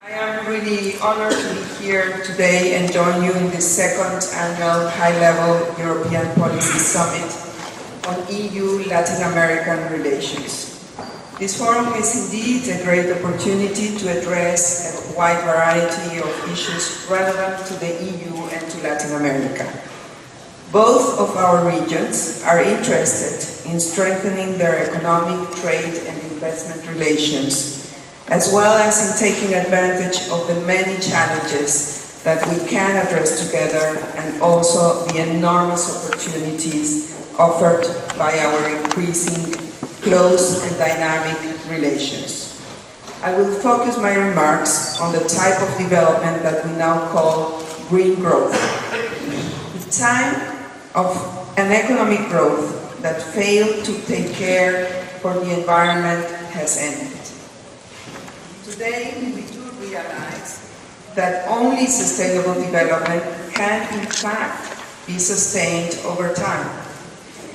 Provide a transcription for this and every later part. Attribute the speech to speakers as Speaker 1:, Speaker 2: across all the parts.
Speaker 1: I am really honored to be here today and join you in the second annual high-level European Policy Summit on EU-Latin American relations. This forum is indeed a great opportunity to address a wide variety of issues relevant to the EU and to Latin America. Both of our regions are interested in strengthening their economic, trade and investment relations, as well as in taking advantage of the many challenges that we can address together and also the enormous opportunities offered by our increasing close and dynamic relations. I will focus my remarks on the type of development that we now call green growth. The time of an economic growth that failed to take care for the environment has ended. Today, we do realize that only sustainable development can, in fact, be sustained over time.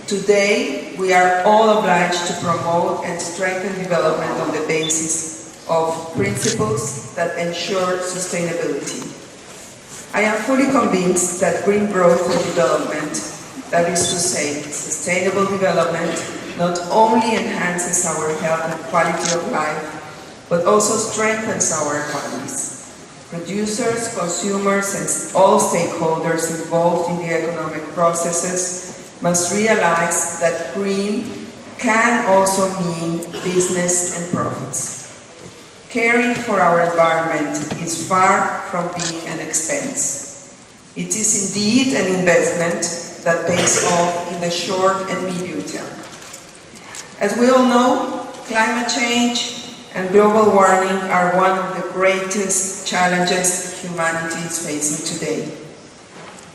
Speaker 1: Today, we are all obliged to promote and strengthen development on the basis of principles that ensure sustainability. I am fully convinced that green growth and development, that is to say, sustainable development, not only enhances our health and quality of life, but also strengthens our economies. Producers, consumers, and all stakeholders involved in the economic processes must realize that green can also mean business and profits. Caring for our environment is far from being an expense. It is indeed an investment that pays off in the short and medium term. As we all know, climate change and global warming are one of the greatest challenges humanity is facing today.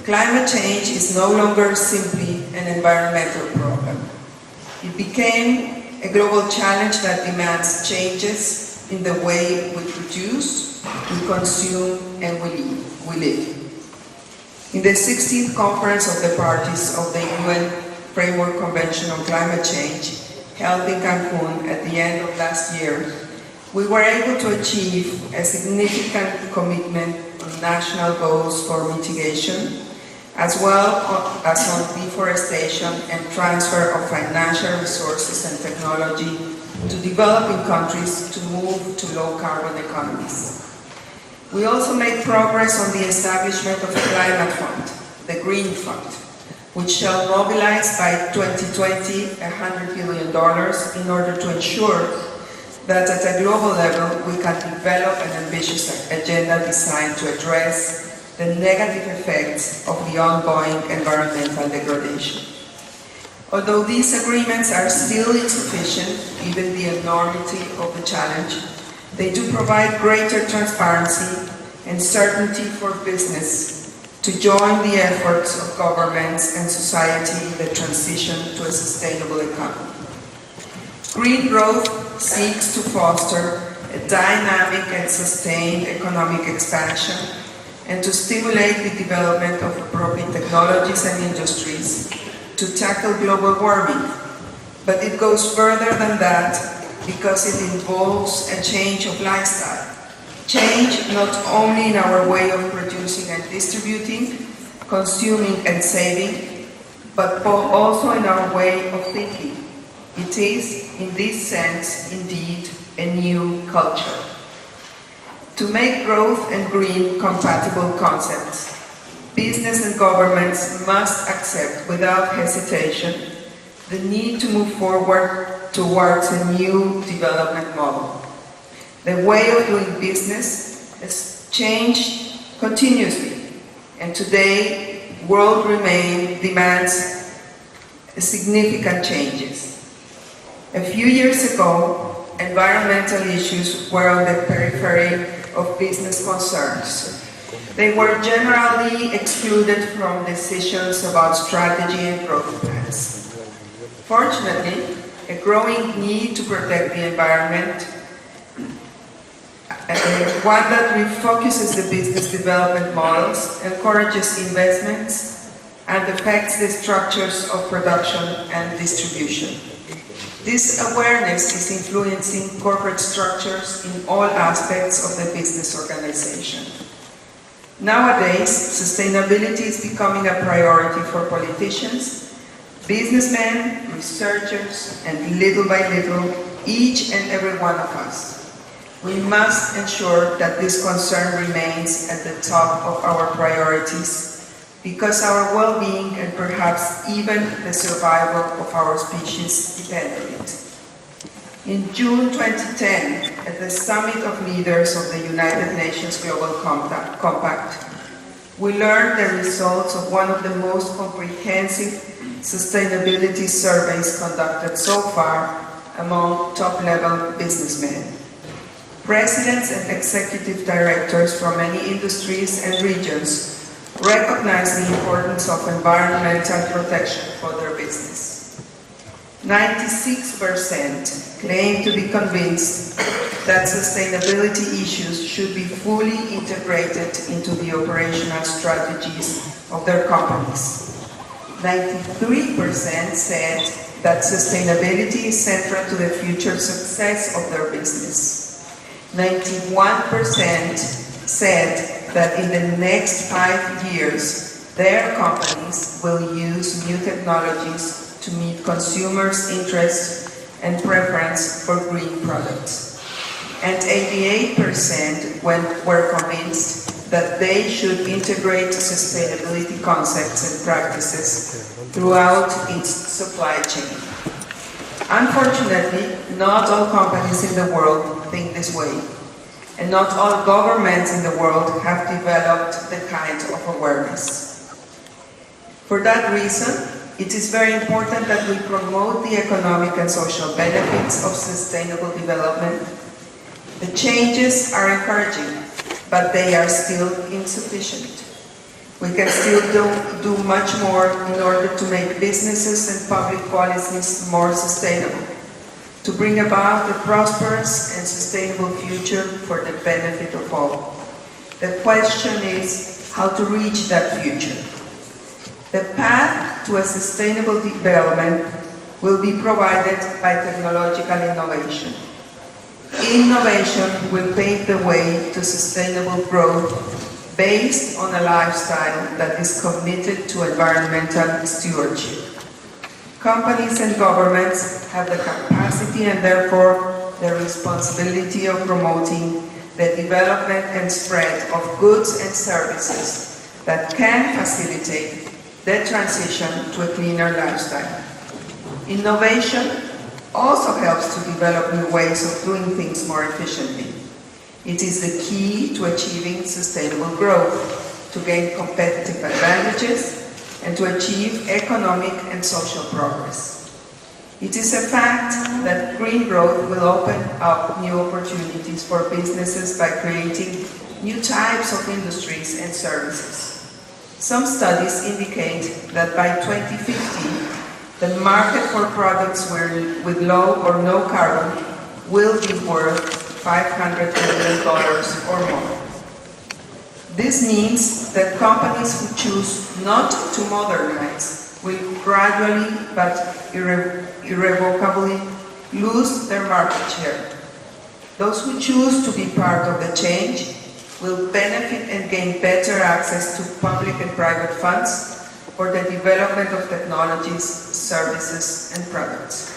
Speaker 1: Climate change is no longer simply an environmental problem. It became a global challenge that demands changes in the way we produce, we consume, and we live. In the 16th Conference of the Parties of the UN Framework Convention on Climate Change, held in Cancun at the end of last year, we were able to achieve a significant commitment on national goals for mitigation, as well as on deforestation and transfer of financial resources and technology to developing countries to move to low-carbon economies. We also made progress on the establishment of a climate fund, the Green Fund, which shall mobilize by 2020 $100 billion in order to ensure that at a global level we can develop an ambitious agenda designed to address the negative effects of the ongoing environmental degradation. Although these agreements are still insufficient, given the enormity of the challenge, they do provide greater transparency and certainty for business to join the efforts of governments and society in the transition to a sustainable economy. Green growth seeks to foster a dynamic and sustained economic expansion and to stimulate the development of appropriate technologies and industries to tackle global warming. But it goes further than that because it involves a change of lifestyle. Change not only in our way of producing and distributing, consuming and saving, but also in our way of thinking. It is, in this sense, indeed, a new culture. To make growth and green compatible concepts, business and governments must accept without hesitation the need to move forward towards a new development model. The way of doing business has changed continuously, and today, world demands significant changes. A few years ago, environmental issues were on the periphery of business concerns. They were generally excluded from decisions about strategy and growth plans. Fortunately, a growing need to protect the environment, one that refocuses the business development models, encourages investments, and affects the structures of production and distribution. This awareness is influencing corporate structures in all aspects of the business organization. Nowadays, sustainability is becoming a priority for politicians, businessmen, researchers, and little by little, each and every one of us. We must ensure that this concern remains at the top of our priorities because our well-being and perhaps even the survival of our species depend on it. In June 2010, at the Summit of Leaders of the United Nations Global Compact, we learned the results of one of the most comprehensive sustainability surveys conducted so far among top-level businessmen. Presidents and executive directors from many industries and regions recognize the importance of environmental protection for their business. 96% claim to be convinced that sustainability issues should be fully integrated into the operational strategies of their companies. 93% said that sustainability is central to the future success of their business. 91% said that in the next 5 years, their companies will use new technologies to meet consumers' interests and preference for green products. And 88% were convinced that they should integrate sustainability concepts and practices throughout its supply chain. Unfortunately, not all companies in the world think this way, and not all governments in the world have developed the kind of awareness. For that reason, it is very important that we promote the economic and social benefits of sustainable development. The changes are encouraging, but they are still insufficient. We can still do much more in order to make businesses and public policies more sustainable, to bring about a prosperous and sustainable future for the benefit of all. The question is how to reach that future. The path to a sustainable development will be provided by technological innovation. Innovation will pave the way to sustainable growth based on a lifestyle that is committed to environmental stewardship. Companies and governments have the capacity and therefore the responsibility of promoting the development and spread of goods and services that can facilitate the transition to a cleaner lifestyle. Innovation also helps to develop new ways of doing things more efficiently. It is the key to achieving sustainable growth, to gain competitive advantages, and to achieve economic and social progress. It is a fact that green growth will open up new opportunities for businesses by creating new types of industries and services. Some studies indicate that by 2050, the market for products with low or no carbon will be worth $500 million or more. This means that companies who choose not to modernize will gradually but irrevocably lose their market share. Those who choose to be part of the change will benefit and gain better access to public and private funds for the development of technologies, services, and products.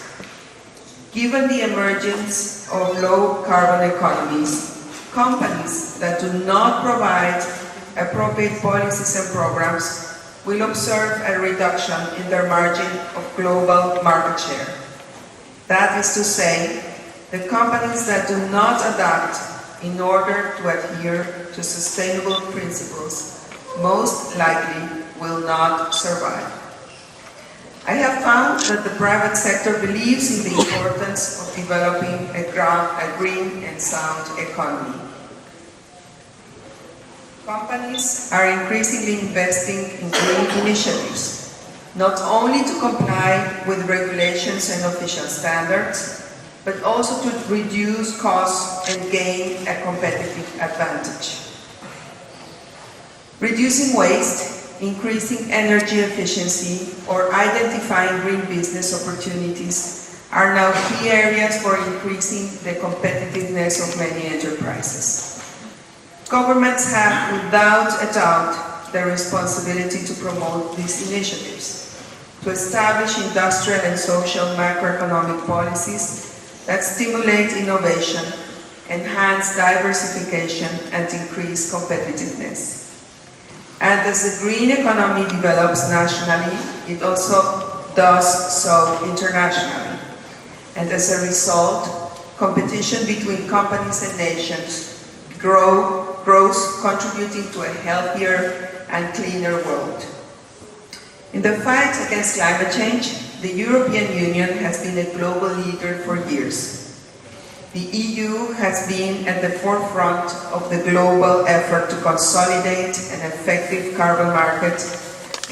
Speaker 1: Given the emergence of low-carbon economies, companies that do not provide appropriate policies and programs will observe a reduction in their margin of global market share. That is to say, the companies that do not adapt in order to adhere to sustainable principles most likely will not survive. I have found that the private sector believes in the importance of developing a green and sound economy. Companies are increasingly investing in green initiatives, not only to comply with regulations and official standards, but also to reduce costs and gain a competitive advantage. Reducing waste, increasing energy efficiency, or identifying green business opportunities are now key areas for increasing the competitiveness of many enterprises. Governments have, without a doubt, the responsibility to promote these initiatives, to establish industrial and social macroeconomic policies that stimulate innovation, enhance diversification, and increase competitiveness. And as the green economy develops nationally, it also does so internationally. And as a result, competition between companies and nations grows, contributing to a healthier and cleaner world. In the fight against climate change, the European Union has been a global leader for years. The EU has been at the forefront of the global effort to consolidate an effective carbon market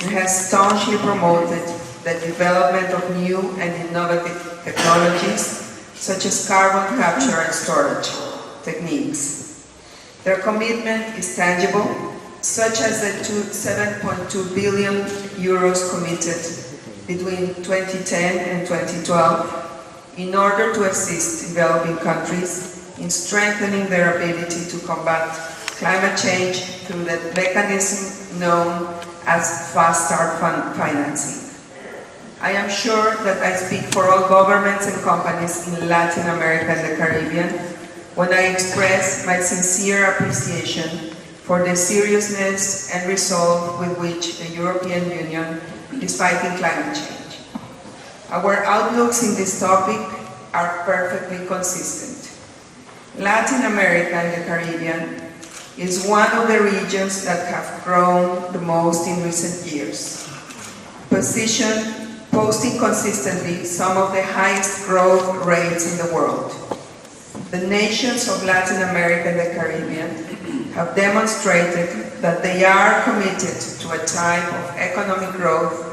Speaker 1: and has staunchly promoted the development of new and innovative technologies such as carbon capture and storage techniques. Their commitment is tangible, such as the 7.2 billion euros committed between 2010 and 2012 in order to assist developing countries in strengthening their ability to combat climate change through the mechanism known as Fast Start financing. I am sure that I speak for all governments and companies in Latin America and the Caribbean when I express my sincere appreciation for the seriousness and resolve with which the European Union is fighting climate change. Our outlooks in this topic are perfectly consistent. Latin America and the Caribbean is one of the regions that have grown the most in recent years, posting consistently some of the highest growth rates in the world. The nations of Latin America and the Caribbean have demonstrated that they are committed to a type of economic growth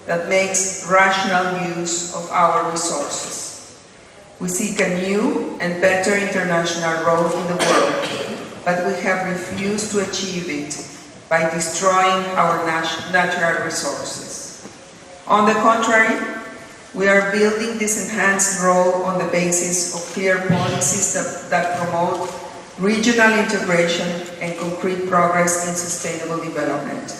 Speaker 1: that makes rational use of our resources. We seek a new and better international role in the world, but we have refused to achieve it by destroying our natural resources. On the contrary, we are building this enhanced role on the basis of clear policies that promote regional integration and concrete progress in sustainable development,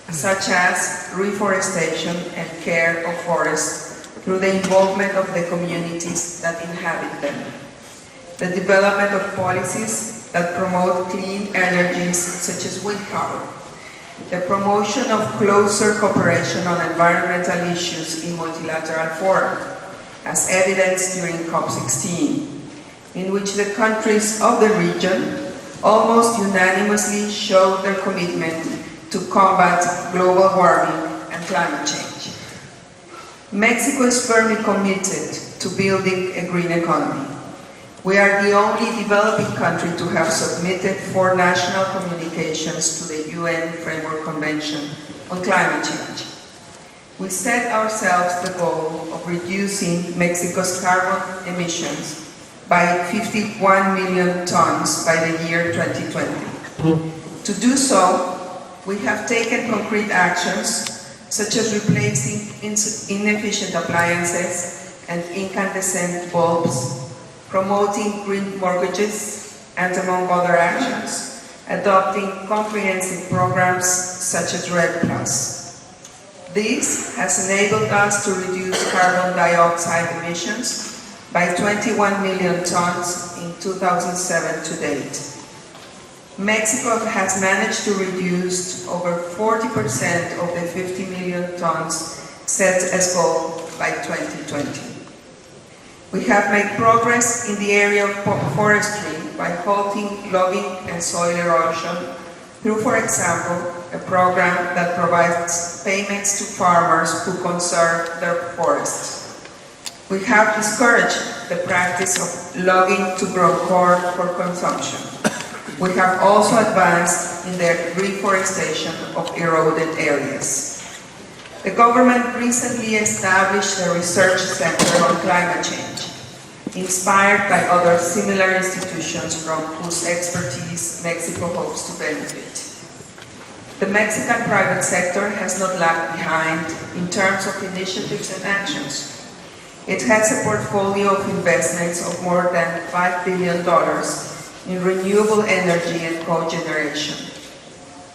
Speaker 1: such as reforestation and care of forests through the involvement of the communities that inhabit them, the development of policies that promote clean energies such as wind power, the promotion of closer cooperation on environmental issues in multilateral fora, as evidenced during COP16, in which the countries of the region almost unanimously showed their commitment to combat global warming and climate change. Mexico is firmly committed to building a green economy. We are the only developing country to have submitted 4 national communications to the UN Framework Convention on Climate Change. We set ourselves the goal of reducing Mexico's carbon emissions by 51 million tons by the year 2020. To do so, we have taken concrete actions such as replacing inefficient appliances and incandescent bulbs, promoting green mortgages, and among other actions, adopting comprehensive programs such as RED+. This has enabled us to reduce carbon dioxide emissions by 21 million tons in 2007 to date. Mexico has managed to reduce over 40% of the 50 million tons set as goal by 2020. We have made progress in the area of forestry by halting logging and soil erosion through, for example, a program that provides payments to farmers who conserve their forests. We have discouraged the practice of logging to grow corn for consumption. We have also advanced in the reforestation of eroded areas. The government recently established a research center on climate change, inspired by other similar institutions from whose expertise Mexico hopes to benefit. The Mexican private sector has not lagged behind in terms of initiatives and actions. It has a portfolio of investments of more than $5 billion in renewable energy and cogeneration.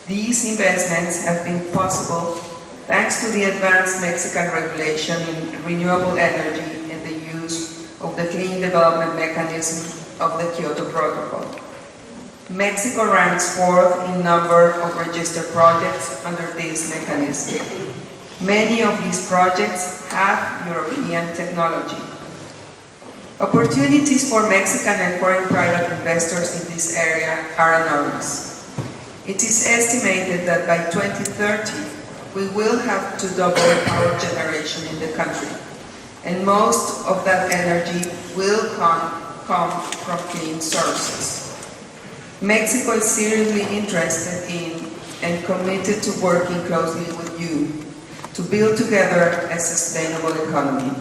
Speaker 1: These investments have been possible thanks to the advanced Mexican regulation in renewable energy and the use of the clean development mechanism of the Kyoto Protocol. Mexico ranks fourth in number of registered projects under this mechanism. Many of these projects have European technology. Opportunities for Mexican and foreign private investors in this area are enormous. It is estimated that by 2030, we will have to double power generation in the country, and most of that energy will come from clean sources. Mexico is seriously interested in and committed to working closely with you to build together a sustainable economy,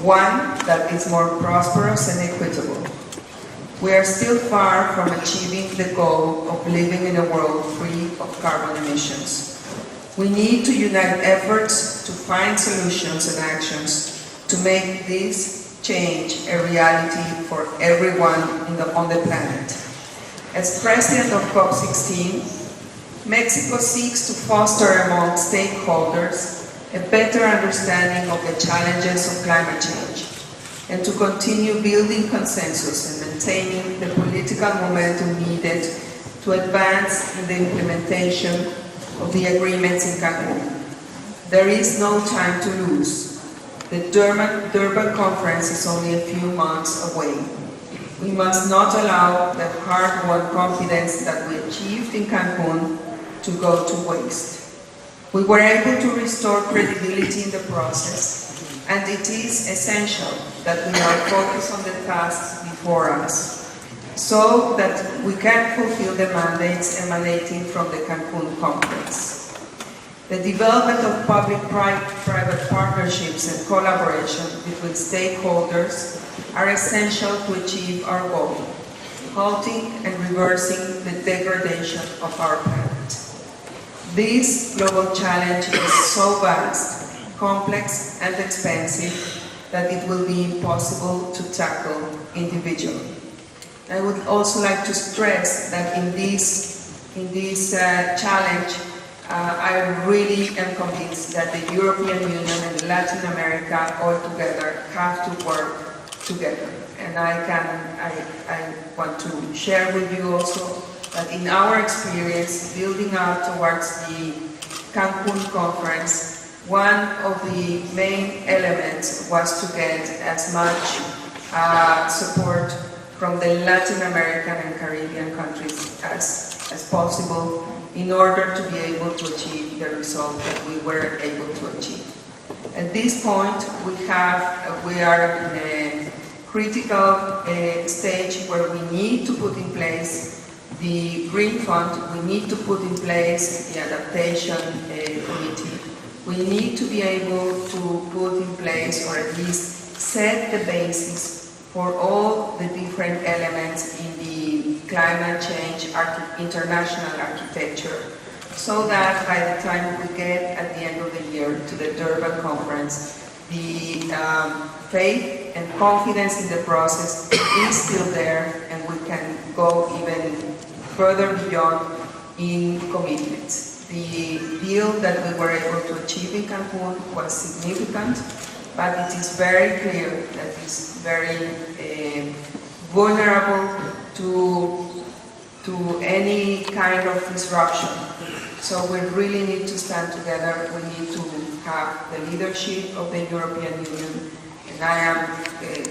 Speaker 1: one that is more prosperous and equitable. We are still far from achieving the goal of living in a world free of carbon emissions. We need to unite efforts to find solutions and actions to make this change a reality for everyone on the planet. As president of COP16, Mexico seeks to foster among stakeholders a better understanding of the challenges of climate change and to continue building consensus and maintaining the political momentum needed to advance in the implementation of the agreements in Cancun. There is no time to lose. The Durban conference is only a few months away. We must not allow the hard-won confidence that we achieved in Cancun to go to waste. We were able to restore credibility in the process, and it is essential that we are focused on the tasks before us, so that we can fulfill the mandates emanating from the Cancun conference. The development of public-private partnerships and collaboration between stakeholders are essential to achieve our goal, halting and reversing the degradation of our planet. This global challenge is so vast, complex, and expensive that it will be impossible to tackle individually. I would also like to stress that in this challenge, I really am convinced that the European Union and Latin America all together have to work together. And I want to share with you also that in our experience, building up towards the Cancun conference, one of the main elements was to get as much support from the Latin American and Caribbean countries as possible in order to be able to achieve the result that we were able to achieve. At this point, we are in a critical stage where we need to put in place the Green Fund, we need to put in place the Adaptation Committee. We need to be able to put in place, or at least set the basis for all the different elements in the climate change international architecture, so that by the time we get at the end of the year to the Durban conference, the faith and confidence in the process is still there, and we can go even further beyond in commitments. The deal that we were able to achieve in Cancun was significant, but it is very clear that it's very vulnerable to any kind of disruption. So we really need to stand together. We need to have the leadership of the European Union, and I am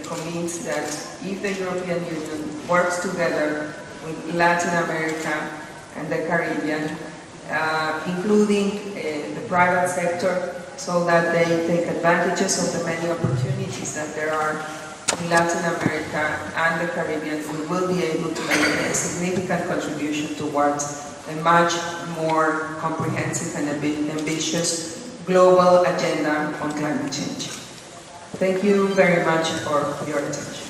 Speaker 1: convinced that if the European Union works together with Latin America and the Caribbean, including the private sector, so that they take advantages of the many opportunities that there are in Latin America and the Caribbean, we will be able to make a significant contribution towards a much more comprehensive and ambitious global agenda on climate change. Thank you very much for your attention.